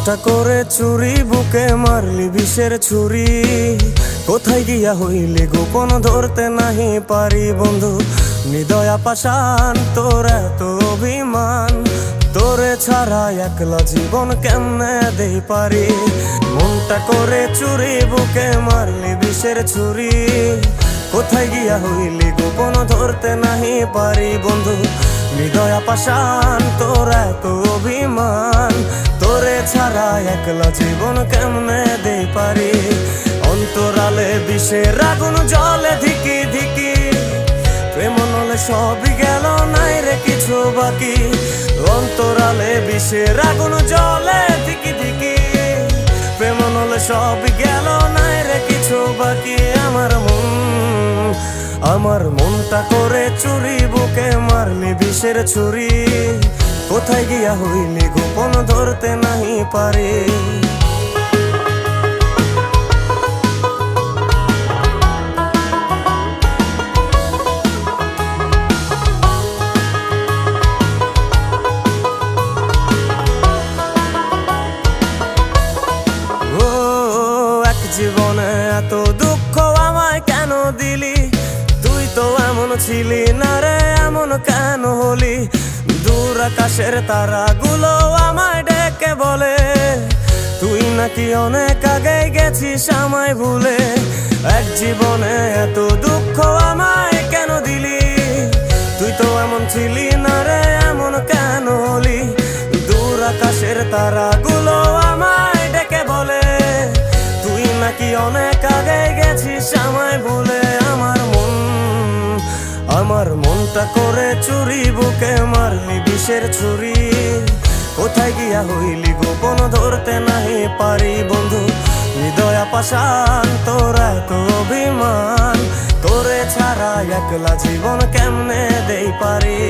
মনটা করে চুরি, বুকে মারলি বিষের ছুরি। কোথায় গিয়া হইলি গোপন, ধরতে নাহি পারি বন্ধু। হৃদয়া পাষাণ, তোর এত অভিমান, তোরে ছাড়া একলা জীবন কেমনে দেই পারি। মনটা করে চুরি, বুকে মারলি বিষের ছুরি। কোথায় গিয়া হইলি গোপন, ধরতে নাহি পারি বন্ধু। হৃদয়া পাষাণ, তোর এত অভিমান, তোরে ছাড়া একলা জীবন কেমনে দেই পারি। অন্তরালে বিষের আগুন জ্বলে ধিকি ধিকি, প্রেম নলে সবই গেল, নাই রে কিছু বাকি। অন্তরালে বিষের আগুন জ্বলে ধিকি ধিকি, প্রেম নলে সবই গেল, নাই রে কিছু বাকি। আমার মনটা করে চুরি, বুকে মারলি বিষের ছুরি। কোথায় গিয়া হইলি গোপন, ধরতে নাহি পারি। এক জীবনে এত দুঃখ আমায় কেন দিলি? তুই তো এমন ছিলি না রে, এমন কেন হলি? দূর আকাশের তারাগুলো আমায় ডেকে বলে, তুই নাকি অনেক আগে গেছিস আমায় ভুলে। এক জীবনে এত দুঃখ আমায় কেন দিলি? তুই তো এমন ছিলি না রে, এমন কেন হলি? দূর আকাশের তারাগুলো আমায় ডেকে বলে, তুই নাকি অনেক আগে গেছিস আমায় ভুলে। আমার মনটা করে চুরি, বুকে মারলি বিষের ছুরি। কোথায় গিয়া হইলি গোপন, ধরতে নাহি পারি বন্ধু। হৃদয়া পাষাণ, তোর এত অভিমান, তোরে ছাড়া একলা জীবন কেমনে দেই পারি।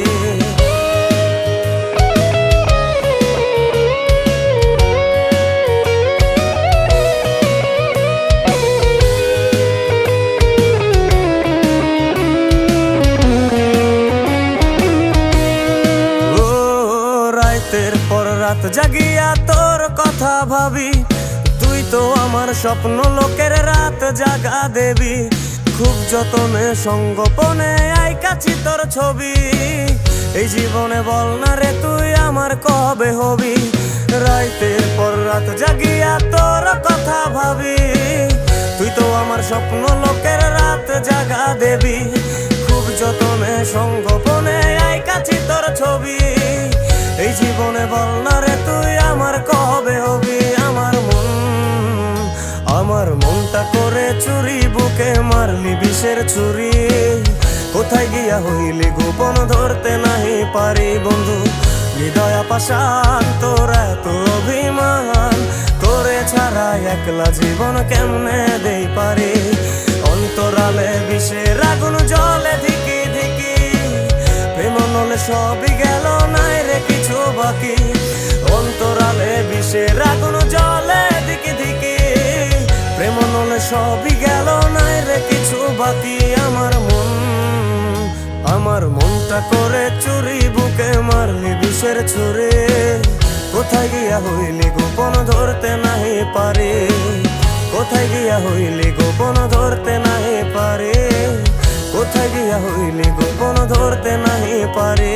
রাতের পর রাত জাগিয়া তোর কথা ভাবি, তুই তো আমার স্বপ্ন লোকের রাত জাগা দেবী। খুব যতনে সঙ্গোপনে আইকাছি তোর ছবি। এই জীবনে বল না রে তুই আমার কবে হবি? রাতের পর রাত জাগিয়া তোর কথা ভাবি, তুই তো আমার স্বপ্ন লোকের রাত জাগা দেবী। খুব যতনে সঙ্গোপনে আইকাছি তোর ছবি। এই জীবনে বল না রে তুই আমার কবে হবি? আমার মনটা করে চুরি, বুকে মারলি বিষের ছুরি। কোথায় গিয়া হইলি গোপন, ধরতে নাহি পারি বন্ধু। হৃদয়া পাষাণ, তোর এত অভিমান, তোরে ছাড়া একলা জীবন কেমনে দেই পারি। অন্তরালে বিষের আগুন জ্বলে ধিকি ধিকি, প্রেম নলে সবই গেল, নাই রে কিছু বাকি। অন্তরালে বিষের আগুন জ্বলে ধিকি ধিকি, প্রেম নলে সবই গেল, নাই রে কিছু বাকি। আমার মনটা করে চুরি, বুকে মারলি বিষের ছুরি। কোথায় গিয়া হইলি গোপন, ধরতে নাহি পারি। কোথায় গিয়া হইলি গোপন, ধরতে নাহি পারি। কোথায় গিয়া হইলি গোপন, ধরতে নাহি পারি।